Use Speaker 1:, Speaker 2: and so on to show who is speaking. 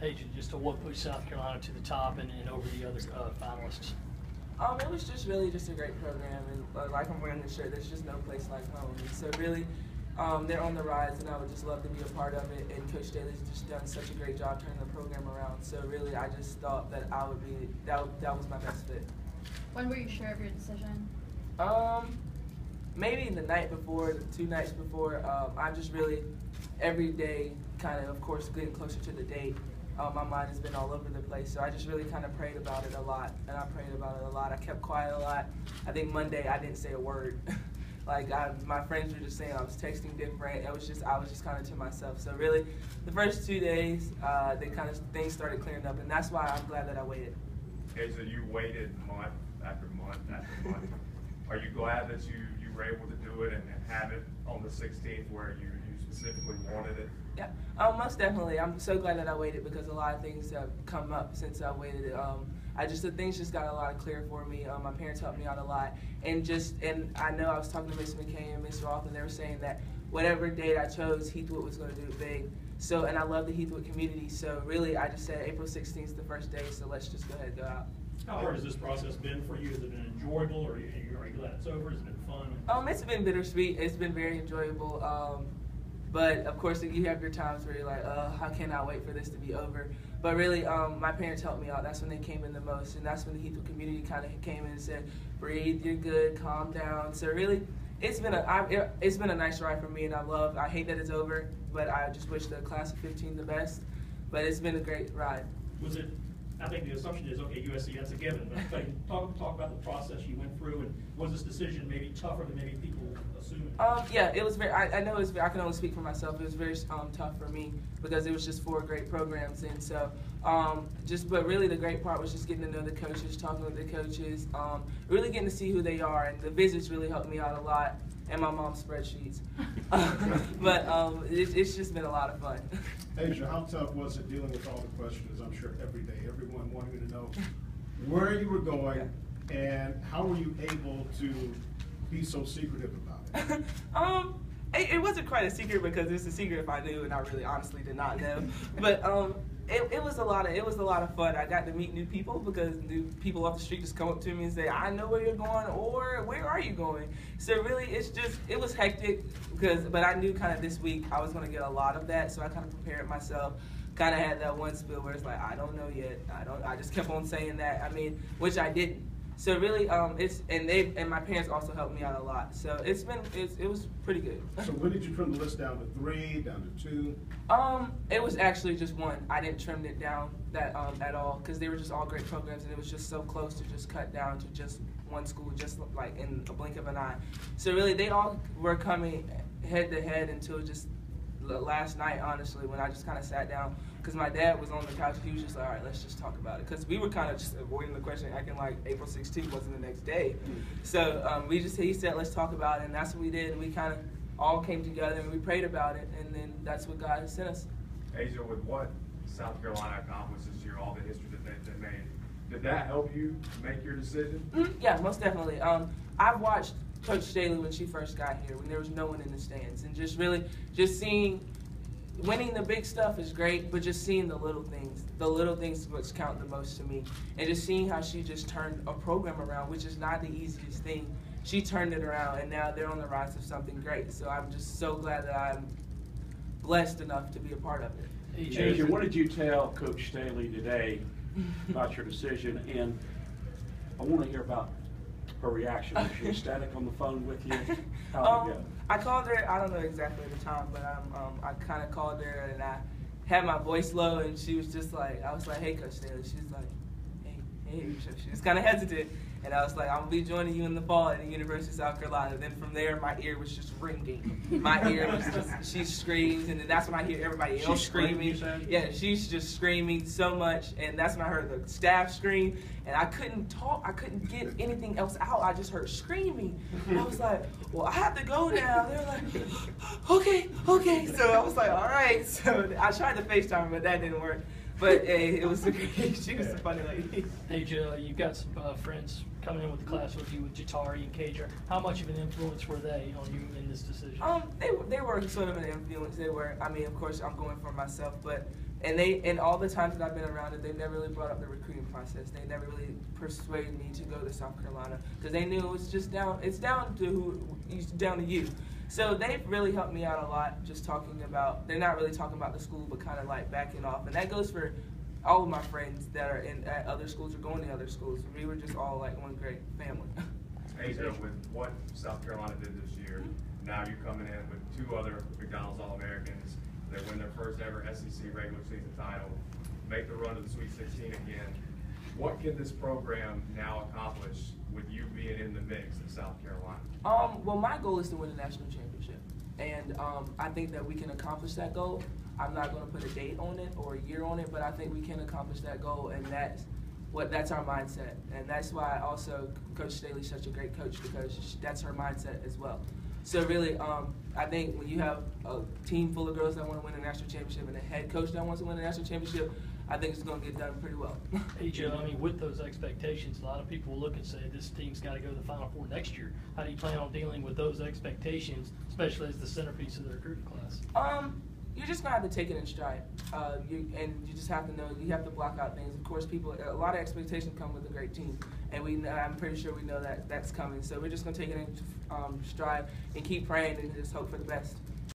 Speaker 1: Adrian, just to what pushed South Carolina to the top and over the other finalists?
Speaker 2: It was just really just a great program, and like I'm wearing this shirt, there's just no place like home. And so really, they're on the rise, and I would just love to be a part of it. And Coach Staley's just done such a great job turning the program around. So really, I just thought that I would be that was my best fit.
Speaker 3: When were you sure of your decision?
Speaker 2: Maybe the night before, the 2 nights before. I just really every day, kind of course, getting closer to the date. My mind has been all over the place, so I just really kind of prayed about it a lot, and I prayed about it a lot. I kept quiet a lot. I think Monday I didn't say a word. Like my friends were just saying I was texting different. I was just kind of to myself. So really, the first 2 days, things started clearing up, and that's why I'm glad that I waited.
Speaker 4: Okay, so you waited month after month after month. Are you glad that you were able to do it and have it on the 16th where you specifically wanted it?
Speaker 2: Yeah, most definitely. I'm so glad that I waited because a lot of things have come up since I waited. Things just got a lot clearer for me. My parents helped me out a lot, and I know I was talking to Miss McKay and Miss Roth, and they were saying that whatever date I chose, Heathwood was going to do it big. So, and I love the Heathwood community. So really, I just said April 16th is the first day. So let's just go ahead and go out.
Speaker 5: How hard has this process been for you? Has it been enjoyable, or are you glad it's over? Has it been fun?
Speaker 2: It's been bittersweet. It's been very enjoyable. But of course, you have your times where you're like, I cannot wait for this to be over. But really, my parents helped me out. That's when they came in the most, and that's when the Heathwood community kind of came in and said, "Breathe, you're good, calm down." So really, it's been a nice ride for me, and I hate that it's over, but I just wish the class of 15 the best. But it's been a great ride.
Speaker 5: Was it? I think the assumption is, okay, USC, that's a given. But talk about the process you went through, and was this decision maybe tougher than maybe people assumed?
Speaker 2: Yeah, it was very. I know it was. I can only speak for myself. It was very tough for me because it was just 4 great programs, and so but really the great part was just getting to know the coaches, talking with the coaches, really getting to see who they are, and the visits really helped me out a lot, and my mom's spreadsheets. But it's just been a lot of fun.
Speaker 6: Asia, how tough was it dealing with all the questions? I'm sure every day, everyone wanted to know where you were going and how were you able to be so secretive about it?
Speaker 2: It wasn't quite a secret because it's a secret if I knew, and I really honestly did not know. But it was a lot of fun. I got to meet new people because new people off the street just come up to me and say, "I know where you're going," or "Where are you going?" So really, it was hectic but I knew kind of this week I was going to get a lot of that, so I kind of prepared myself. Kind of had that one spill where it's like, I don't know yet. I just kept on saying that. Which I didn't. So really, and my parents also helped me out a lot. So it was pretty good.
Speaker 6: So when did you trim the list down to 3, down to 2?
Speaker 2: It was actually just 1. I didn't trim it down that at all because they were just all great programs, and it was just so close to just cut down to just 1 school, just like in a blink of an eye. So really, they all were coming head to head until just last night, honestly, when I just kind of sat down, because my dad was on the couch. He was just like, all right, let's just talk about it, because we were kind of just avoiding the question, acting like April 16th wasn't the next day. So he said, let's talk about it, and that's what we did, and we kind of all came together, and we prayed about it, and then that's what God has sent us.
Speaker 4: Asia, with what South Carolina accomplished this year, all the history that they made, did that help you make your decision?
Speaker 2: Yeah, most definitely. I've watched Coach Staley when she first got here, when there was no one in the stands, and just seeing, winning the big stuff is great, but just seeing the little things which count the most to me, and just seeing how she just turned a program around, which is not the easiest thing. She turned it around, and now they're on the rise of something great. So I'm just so glad that I'm blessed enough to be a part of it.
Speaker 7: Asia, what did you tell Coach Staley today about your decision? And I want to hear about her reaction. Was she ecstatic on the phone with you? How did it go?
Speaker 2: I called her, I don't know exactly the time, but I kind of called her, and I had my voice low, and she was just like, I was like, hey, Coach Staley. She was like, hey. She was kind of hesitant. And I was like, I'm going to be joining you in the fall at the University of South Carolina. Then from there, my ear was just ringing. My ear was just, she screams, and then that's when I hear everybody else screaming. Yeah, she's just screaming so much, and that's when I heard the staff scream, and I couldn't talk. I couldn't get anything else out. I just heard screaming. And I was like, well, I have to go now. They're like, okay. So I was like, all right. So I tried to FaceTime her, but that didn't work. But hey, it was great. She was a funny lady.
Speaker 1: Hey, Joe, you've got some friends coming in with the class with you with Jatari and Kager. How much of an influence were they on you in this decision?
Speaker 2: They were sort of an influence. They were. Of course, I'm going for myself, but And all the times that I've been around it, they never really brought up the recruiting process. They never really persuaded me to go to South Carolina because they knew it's down to you. So they've really helped me out a lot, just talking about, they're not really talking about the school, but kind of like backing off. And that goes for all of my friends that are at other schools or going to other schools. We were just all like one great family.
Speaker 4: Asia, with what South Carolina did this year, now you're coming in with 2 other McDonald's All-Americans. They win their first ever SEC regular season title, make the run to the Sweet 16 again. What can this program now accomplish with you being in the mix in South Carolina?
Speaker 2: Well, my goal is to win a national championship, and I think that we can accomplish that goal. I'm not going to put a date on it or a year on it, but I think we can accomplish that goal, and that's our mindset, and that's why also Coach Staley's such a great coach, because that's her mindset as well. So really, I think when you have a team full of girls that want to win a national championship and a head coach that wants to win a national championship, I think it's going to get done pretty well.
Speaker 1: Hey Joe, I mean, with those expectations, a lot of people will look and say this team's got to go to the Final Four next year. How do you plan on dealing with those expectations, especially as the centerpiece of the recruiting class?
Speaker 2: You're just gonna have to take it in stride, you just have to know, you have to block out things. Of course, a lot of expectations come with a great team, and I'm pretty sure we know that that's coming. So we're just gonna take it in stride and keep praying and just hope for the best.